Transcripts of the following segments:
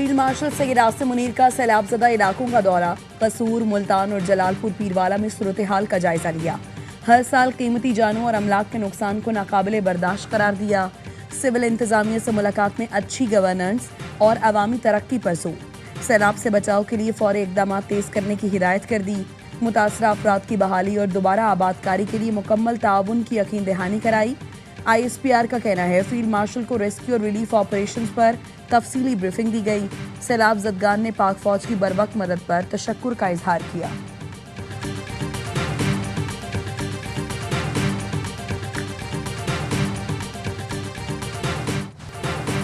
Field marshal Syed Asim Munir का सैलाबजदा इलाकों का दौरा, कसूर, मुल्तान और जलालपुर पीरवाला में सूरत हाल का जायजा लिया। हर साल कीमती जानों और अमलाक के नुकसान को नाकाबिले बर्दाश्त करार दिया। सिविल इंतजामिया से मुलाकात में अच्छी गवर्नेंस और अवामी तरक्की पर जोर। सैलाब से बचाव के लिए फौरी इकदाम तेज करने की हिदायत कर दी। मुतासरा अफराद की बहाली और दोबारा आबादकारी के लिए मुकम्मल ताउन की यकीन दहानी कराई। ISPR का कहना है फील्ड मार्शल को रेस्क्यू और रिलीफ ऑपरेशंस पर तफसीली ब्रीफिंग दी गई। सैलाब जदगान ने पाक फौज की बरवक्त मदद पर तशक्कुर का इजहार किया।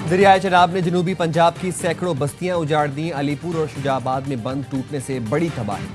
दरियाए चनाब ने जनूबी पंजाब की सैकड़ों बस्तियां उजाड़ दी। अलीपुर और शुजाबाद में बंद टूटने से बड़ी तबाही।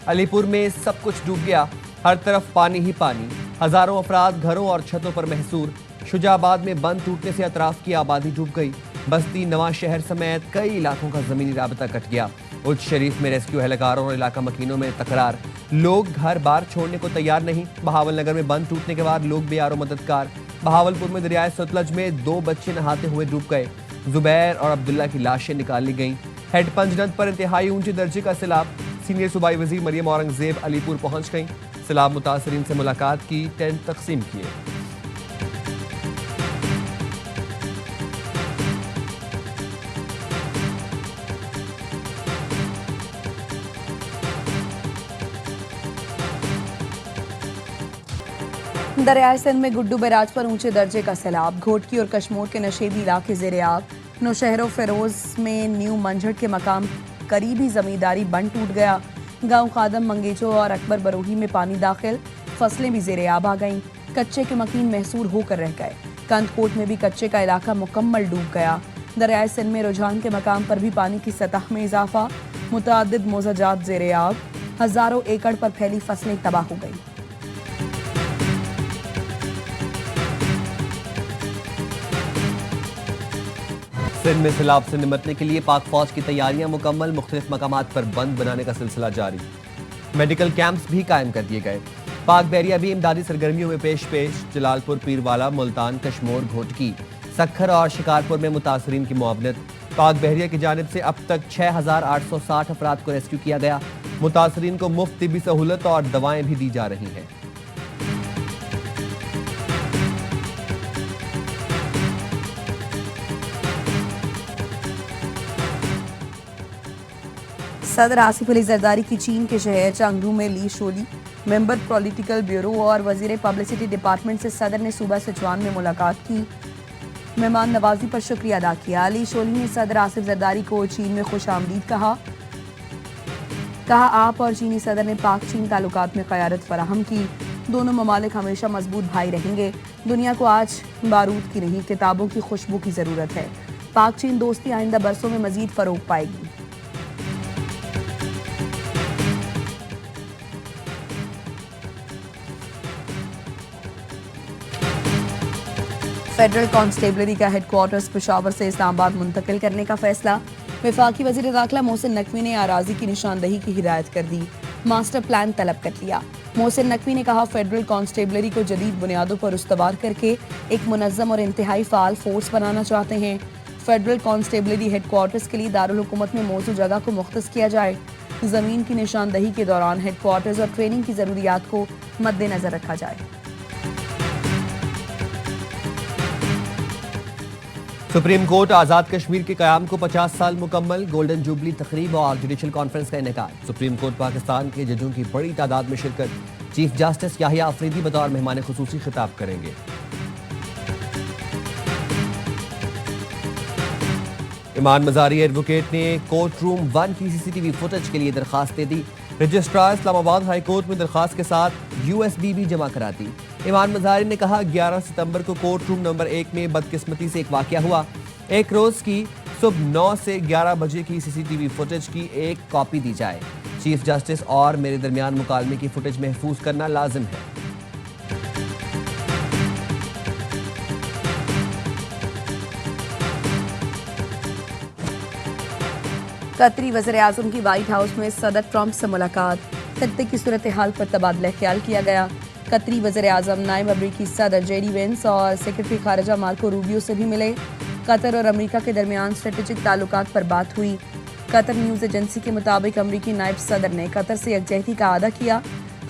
अलीपुर में सब कुछ डूब गया, हर तरफ पानी ही पानी। हजारों अफराद घरों और छतों पर महसूर। शुजाबाद में बंद टूटने से अतराफ की आबादी डूब गई। बस्ती, नवाज शहर समेत कई इलाकों का जमीनी राबता कट गया। उच्च शरीफ में रेस्क्यू एहलकारों और इलाका मकीनों में तकरार। लोग घर बार छोड़ने को तैयार नहीं। बहावलनगर में बंद टूटने के बाद लोग बेयारो मददगार। बहावलपुर में दरियाए सतलज में 2 बच्चे नहाते हुए डूब गए। जुबैर और अब्दुल्ला की लाशें निकाल ली गईं। हेड पंजनद पर इंतहाई ऊंचे दर्जे का सैलाब। सीनियर सूबाई वजीर मरियम औरंगजेब अलीपुर पहुंच गईं। सैलाब मुतासरीन से मुलाकात की, टेंट तकसीम किए। दरियाए सिंध में गुड्डू बैराज पर ऊंचे दर्जे का सैलाब। घोटकी और कश्मोर के नशेबी इलाके ज़ेरे आग। नौशहरों फेरोज में न्यू मंझट के मकाम करीबी जमींदारी बंद टूट गया। गांव कादम, मंगेचो और अकबर बरोही में पानी दाखिल। फसलें भी ज़ेरे आब आ गईं। कच्चे के मकीन महसूर होकर रह गए। कंदकोट में भी कच्चे का इलाका मुकम्मल डूब गया। दरियाए सिंध में रुझान के मकाम पर भी पानी की सतह में इजाफा। मुतअद्दिद मोज़ाजात ज़ेरे आब। हजारों एकड़ पर फैली फसलें तबाह हो गई। सिंध में सैलाब से निपटने के लिए पाक फौज की तैयारियां मुकम्मल। मुख्तलिफ मकामात पर बंद बनाने का सिलसिला जारी। मेडिकल कैंप्स भी कायम कर दिए गए। पाक बहरिया भी इमदादी सरगर्मियों में पेश। जलालपुर, पीरवाला, मुल्तान, कश्मोर, घोटकी, सखर और शिकारपुर में मुतासरीन की मुआवनत। पाक बहरिया की जानिब से अब तक 6860 अफराद को रेस्क्यू किया गया। मुतासरीन को मुफ्त तिब्बी सहूलत और दवाएं भी दी जा रही हैं। सदर आसिफ अली जरदारी की चीन के शहर चांगरू में ली शोली मेंबर पॉलिटिकल ब्यूरो और वजीर पब्लिसिटी डिपार्टमेंट से सदर ने सूबा सिचुआन में मुलाकात की। मेहमान नवाजी पर शुक्रिया अदा किया। अली शोली ने सदर आसिफ जरदारी को चीन में खुश आमदीद कहा। आप और चीनी सदर ने पाक चीन ताल्लुकात में क़यादत फराहम की। दोनों ममालिक हमेशा मजबूत भाई रहेंगे। दुनिया को आज बारूद की नहीं, किताबों की खुशबू की ज़रूरत है। पाक चीन दोस्ती आइंदा बरसों में मजीद फ़रोग पाएगी। फेडरल कांस्टेबलरी का हेडक्वार्टर्स पेशावर से इस्लामाबाद मुंतकिल करने का फैसला। वफाकी वज़ीर दाखिला मोहसिन नकवी ने अराजी की निशानदही की हिदायत कर दी। मास्टर प्लान तलब कर लिया। मोहसिन नकवी ने कहा फेडरल कांस्टेबलरी को जदीद बुनियादों पर उस्तवार करके एक मुनज़्ज़म और इंतहाई फ़ाल फोर्स बनाना चाहते हैं। फेडरल कांस्टेबलरी हेडक्वार्टर्स के लिए दारुल हुकूमत में मौजूद जगह को मुख्तस किया जाए। ज़मीन की निशानदही के दौरान हेडक्वार्टर्स और ट्रेनिंग की ज़रूरियात को मद्देनज़र रखा जाए। सुप्रीम कोर्ट आज़ाद कश्मीर के क़याम को 50 साल मुकम्मल। गोल्डन जुबली तकरीब और जुडिशल कॉन्फ्रेंस का इनेकाद। सुप्रीम कोर्ट पाकिस्तान के जजों की बड़ी तादाद में शिरकत। चीफ जस्टिस याहिया अफरीदी बतौर मेहमान खुसूसी खिताब करेंगे। इमान मजारी एडवोकेट ने कोर्ट रूम 1 की CCTV फुटेज के लिए दरखास्त दे दी। रजिस्ट्रार इस्लामाबाद हाई कोर्ट में दरखास्त के साथ USB भी जमा करा दी। इमान मजारी ने कहा 11 सितंबर को कोर्ट रूम नंबर 1 में बदकिस्मती से एक वाकया हुआ। एक रोज की सुबह 9 से 11 बजे की CCTV फुटेज की एक कॉपी दी जाए। चीफ जस्टिस और मेरे दरमियान मुकालमे की फुटेज महफूज करना लाजिम है। कतरी वज़ीर आज़म की व्हाइट हाउस में सदर ट्रंप से मुलाकात। खत्ते की सूरत हाल पर तबादला ख्याल किया गया। कतरी वज़ीर आज़म नायब अमरीकी सदर JD वेंस और सेक्रेटरी खारजा मार्को रूबियो से भी मिले। कतर और अमेरिका के दरमियान स्ट्रेटेजिक ताल्लुकात पर बात हुई। कतर न्यूज़ एजेंसी के मुताबिक अमरीकी नायब सदर ने कतर से यकजहती का अदा किया,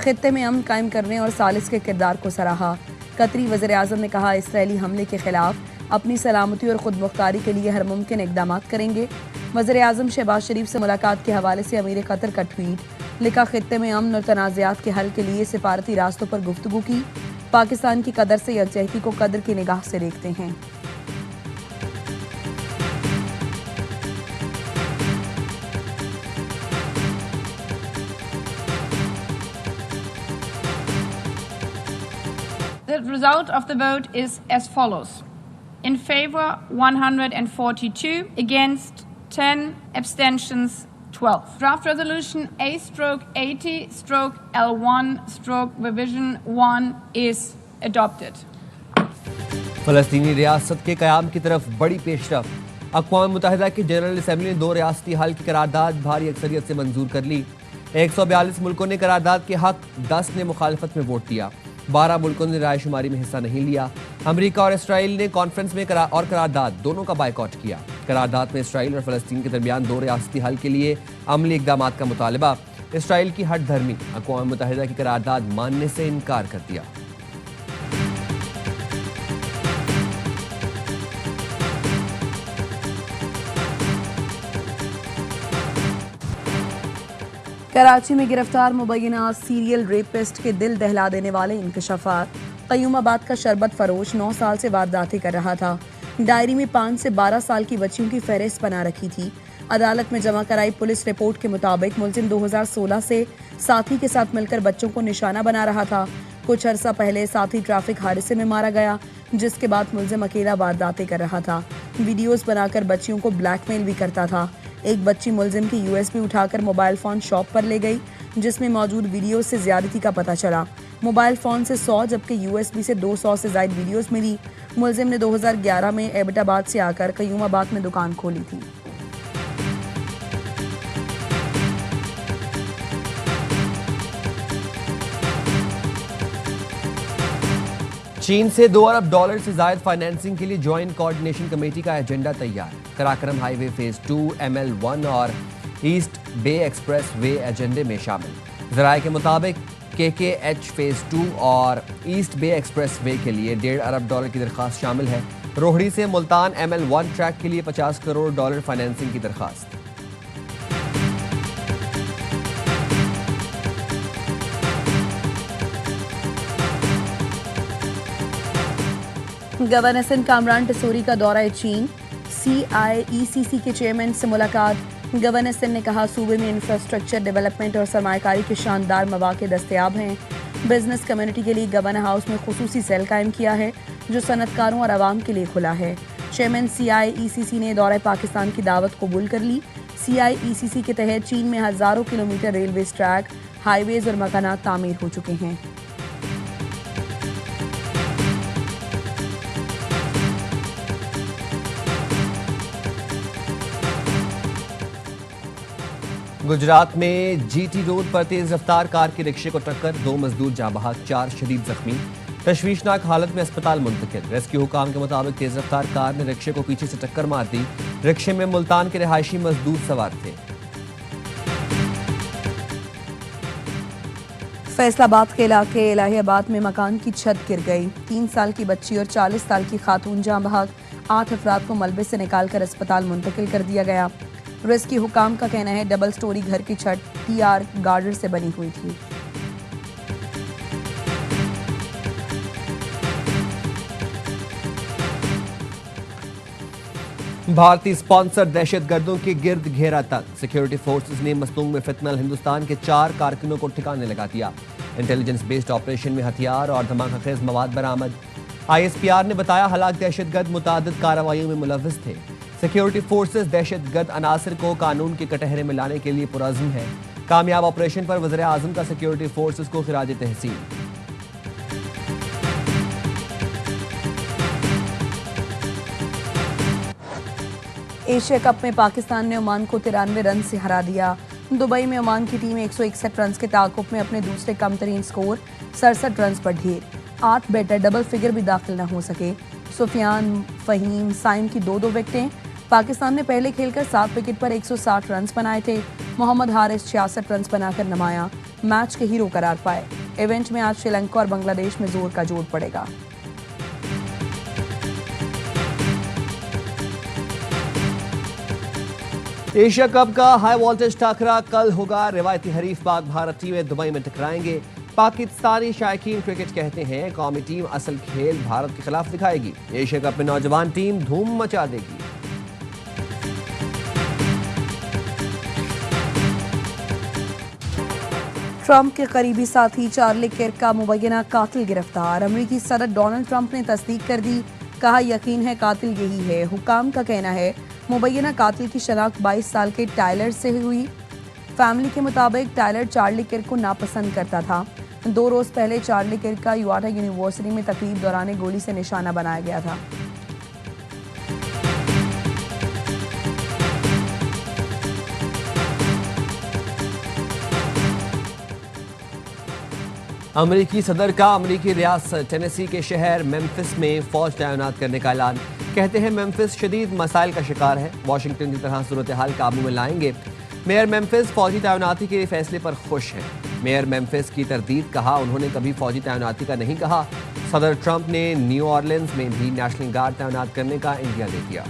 खित्ते में अमन कायम करने और सालिस के किरदार को सराहा। कतरी वज़ीर-ए-आज़म ने कहा, इसराइली हमले के खिलाफ अपनी सलामती और खुद मुख्तारी के लिए हर मुमकिन इक़दाम करेंगे। वज़ीर-ए-आज़म शहबाज शरीफ से मुलाकात के हवाले से अमीर कतर का ट्वीट, लिखा, खित्ते में अमन और तनाज़ात के हल के लिए सिफारती रास्तों पर गुफ्तगू की। पाकिस्तान की कदर से यकजहती को कदर की निगाह से देखते हैं। The result of the vote is as follows. In favor 142, against 10, abstentions 12. Draft resolution A/80/L1/revision 1 is adopted. फलस्तीनी रियासत के क़याम की तरफ बड़ी पेशरफ। अक़वाम मुत्तहिदा की जनरल असम्बली ने 2 रियासती हल की करारदाद भारी अक्सरियत से मंजूर कर ली। 142 मुल्कों ने करारदाद के हक, 10 ने मुखालफत में वोट दिया। 12 मुल्कों ने रायशुमारी में हिस्सा नहीं लिया। अमेरिका और इसराइल ने कॉन्फ्रेंस में करारदाद दोनों का बायकॉट किया। करारदाद में इसराइल और फ़लस्तीन के दरमियान 2 रियासती हल के लिए अमली इक़दाम का मुतालबा। इसराइल की हट धर्मी अक़वाम मुत्तहिदा की करारदाद मानने से इनकार कर दिया। कराची में गिरफ्तार मुबैना सीरियल रेपिस्ट के दिल दहला देने वाले इंकशाफात। क़य्यूमाबाद का शरबत फरोश 9 साल से वारदातें कर रहा था। डायरी में 5 से 12 साल की बच्चियों की फहरिस्त बना रखी थी। अदालत में जमा कराई पुलिस रिपोर्ट के मुताबिक मुलजिम 2016 से साथी के साथ मिलकर बच्चों को निशाना बना रहा था। कुछ अरसा पहले साथी ट्रैफिक हादसे में मारा गया, जिसके बाद मुलजिम अकेला वारदातें कर रहा था। वीडियोस बनाकर बच्चियों को ब्लैकमेल भी करता था। एक बच्ची मुलजिम की यूएसबी उठाकर मोबाइल फ़ोन शॉप पर ले गई, जिसमें मौजूद वीडियोस से ज्यादती का पता चला। मोबाइल फ़ोन से 100 जबकि यूएसबी से 200 से ज़ायद वीडियोस मिली। मुलजिम ने 2011 में एबटाबाद से आकर क़य्यूमाबाद में दुकान खोली थी। चीन से $2 अरब से जायद फाइनेंसिंग के लिए जॉइंट कोऑर्डिनेशन कमेटी का एजेंडा तैयार। कराकरम हाईवे फेज 2, ML1 और ईस्ट बे एक्सप्रेस वे एजेंडे में शामिल। ज़राए के मुताबिक KKH फेज 2 और ईस्ट बे एक्सप्रेस वे के लिए $1.5 अरब की दरख्वास्त शामिल है। रोहड़ी से मुल्तान ML1 ट्रैक के लिए $50 करोड़ फाइनेंसिंग की दरख्वास्त। गवर्नर सिंध कामरान टिसोरी का दौरा चीन। CIECC के चेयरमैन से मुलाकात। गवर्नर सिंध ने कहा, सूबे में इंफ्रास्ट्रक्चर डेवलपमेंट और सरमायाकारी के शानदार मौके दस्तयाब हैं। बिजनेस कम्युनिटी के लिए गवर्नर हाउस में खुसूसी सेल कायम किया है, जो सनतकारों और आवाम के लिए खुला है। चेयरमैन CIECC ने दौरा पाकिस्तान की दावत कबूल कर ली। CIECC के तहत चीन में हज़ारों किलोमीटर रेलवे ट्रैक, हाईवेज और मकानात तामीर हो चुके हैं। गुजरात में GT रोड पर तेज रफ्तार कार की रिक्शे को टक्कर, 2 मजदूर जाँ बहक, 4 शदीद जख्मी। तशवीशनाक हालत में अस्पताल मुंतकिल। रेस्क्यू हुकाम के मुताबिक तेज रफ्तार कार ने रिक्शे को पीछे से टक्कर मार दी। रिक्शे में मुल्तान के रिहायशी मजदूर सवार थे। फैसलाबाद के इलाके इलाहियाबाद में मकान की छत गिर गई। 3 साल की बच्ची और 40 साल की खातून जाँ बहक। 8 अफराद को मलबे से निकालकर अस्पताल मुंतकिल कर दिया गया। रेस्क्यू हुकाम का कहना है, डबल स्टोरी घर की छत TR गार्डर से बनी हुई थी। भारतीय स्पॉन्सर दहशतगर्दों के गिर्द घेरा तक। सिक्योरिटी फोर्सेस ने मस्तूंग में फितनल हिंदुस्तान के 4 कारकुनों को ठिकाने लगा दिया। इंटेलिजेंस बेस्ड ऑपरेशन में हथियार और धमाकाखेज मवाद बरामद। ISPR ने बताया, हलाक दहशतगर्द मुतादिद कार्रवाइयों में मुलव्विस थे। सिक्योरिटी फोर्सेस दहशतगर्द अनासर को कानून के कटहरे में लाने के लिए पुरअज़्म है। कामयाब ऑपरेशन पर वज़ीर आज़म का सिक्योरिटी फोर्सेस को खिराज तहसीन। एशिया कप में पाकिस्तान ने ओमान को 93 रन से हरा दिया। दुबई में ओमान की टीम 161 रन के ताक़ुब में अपने दूसरे कम तरीन स्कोर 67 रन पर ढेर। 8 बैटर डबल फिगर भी दाखिल न हो सके। सुफियान, फहीम, साइम की 2-2 विकेटें। पाकिस्तान ने पहले खेलकर 7 विकेट पर 160 रन बनाए थे। मोहम्मद हारिस 66 रन बनाकर नमाया मैच के हीरो करार पाए। इवेंट में आज श्रीलंका और बांग्लादेश में जोर का जोड़ पड़ेगा। एशिया कप का हाई वोल्टेज टाकरा कल होगा। रिवायती हरीफ पाक भारत टीमें दुबई में टकराएंगे। पाकिस्तानी शायकीन क्रिकेट कहते हैं कौमी टीम असल खेल भारत के खिलाफ दिखाएगी। एशिया कप में नौजवान टीम धूम मचा देगी। ट्रंप के करीबी साथी चार्ली किर्क का मुबैना कातिल गिरफ्तार। अमेरिकी सदर डोनाल्ड ट्रंप ने तस्दीक कर दी। कहा यकीन है कातिल यही है। हुकाम का कहना है मुबैना कातिल की शनाख्त 22 साल के टायलर से हुई। फैमिली के मुताबिक टायलर चार्ली किर्क को नापसंद करता था। 2 रोज पहले चार्ली किर्क का यूटा यूनिवर्सिटी में तकरीब दौरान गोली से निशाना बनाया गया था। अमेरिकी सदर का अमेरिकी रियासत टेनेसी के शहर मेम्फिस में फौज तैनात करने का ऐलान। कहते हैं मेम्फिस शदीद मसाइल का शिकार है। वाशिंगटन की तरह सूरत हाल काबू में लाएंगे। मेयर मेम्फिस फौजी तैनाती के फैसले पर खुश हैं। मेयर मेम्फिस की तरदीद। कहा उन्होंने कभी फौजी तैनाती का नहीं कहा। सदर ट्रंप ने न्यू ऑरलिन्स में भी नेशनल गार्ड तैनात करने का इंडिया दे दिया।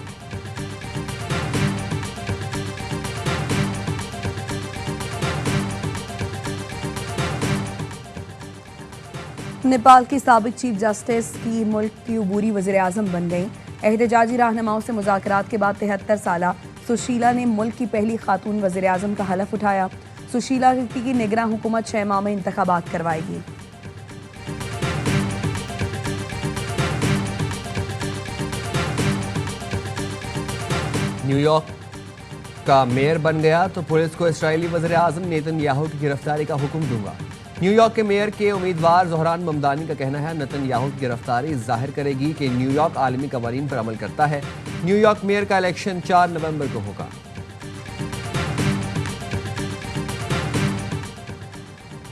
नेपाल की साबिक चीफ जस्टिस की मुल्क की अबूरी वज़ीर-ए-आज़म बन गई। एहतजाजी रहनुमाओं से मुज़ाकरात के बाद 73 साला सुशीला ने मुल्क की पहली खातून वज़ीर-ए-आज़म का हलफ उठाया। सुशीला की निगरां हुकूमत 6 माह में इंतखाबात करवाएगी। न्यूयॉर्क का मेयर बन गया तो पुलिस को इस्राएली वज़ीर-ए-आज़म नेतन्याहू की गिरफ्तारी का हुक्म दूंगा। न्यूयॉर्क के मेयर के उम्मीदवार ज़ोहरान ममदानी का कहना है नेतन्याहू की गिरफ्तारी जाहिर करेगी कि न्यूयॉर्क आलमी कवानीन पर अमल करता है। न्यूयॉर्क मेयर का इलेक्शन 4 नवंबर को होगा।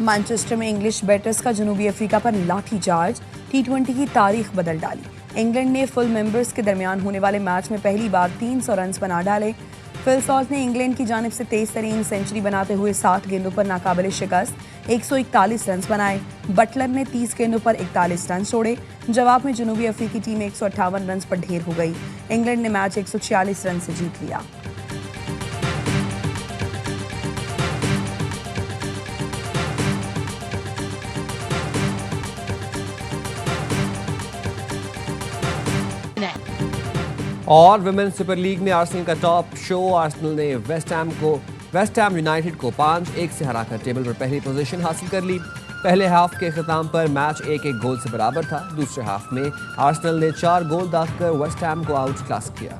मैनचेस्टर में इंग्लिश बैटर्स का जनूबी अफ्रीका पर लाठीचार्ज। T20 की तारीख बदल डाली। इंग्लैंड ने फुल मेंबर्स के दरमियान होने वाले मैच में पहली बार 300 रन बना डाले। फिल सॉल्ट ने इंग्लैंड की जानिब से तेज तरीन सेंचुरी बनाते हुए 60 गेंदों पर नाकाबिल शिकस्त 141 रन बनाए। बटलर ने 30 गेंदों पर 41 रन छोड़े। जवाब में जनूबी अफ्रीकी टीम 158 रन पर ढेर हो गई। इंग्लैंड ने मैच 146 रन से जीत लिया। और विमेंस सुपर लीग में आर्सेनल का टॉप शो। आर्सेनल ने वेस्ट हैम यूनाइटेड को 5-1 से हराकर टेबल पर पहली पोजीशन हासिल कर ली। पहले हाफ के खिताम पर मैच 1-1 गोल से बराबर था। दूसरे हाफ में आर्सेनल ने 4 गोल दागकर वेस्ट हैम को आउट क्लास किया।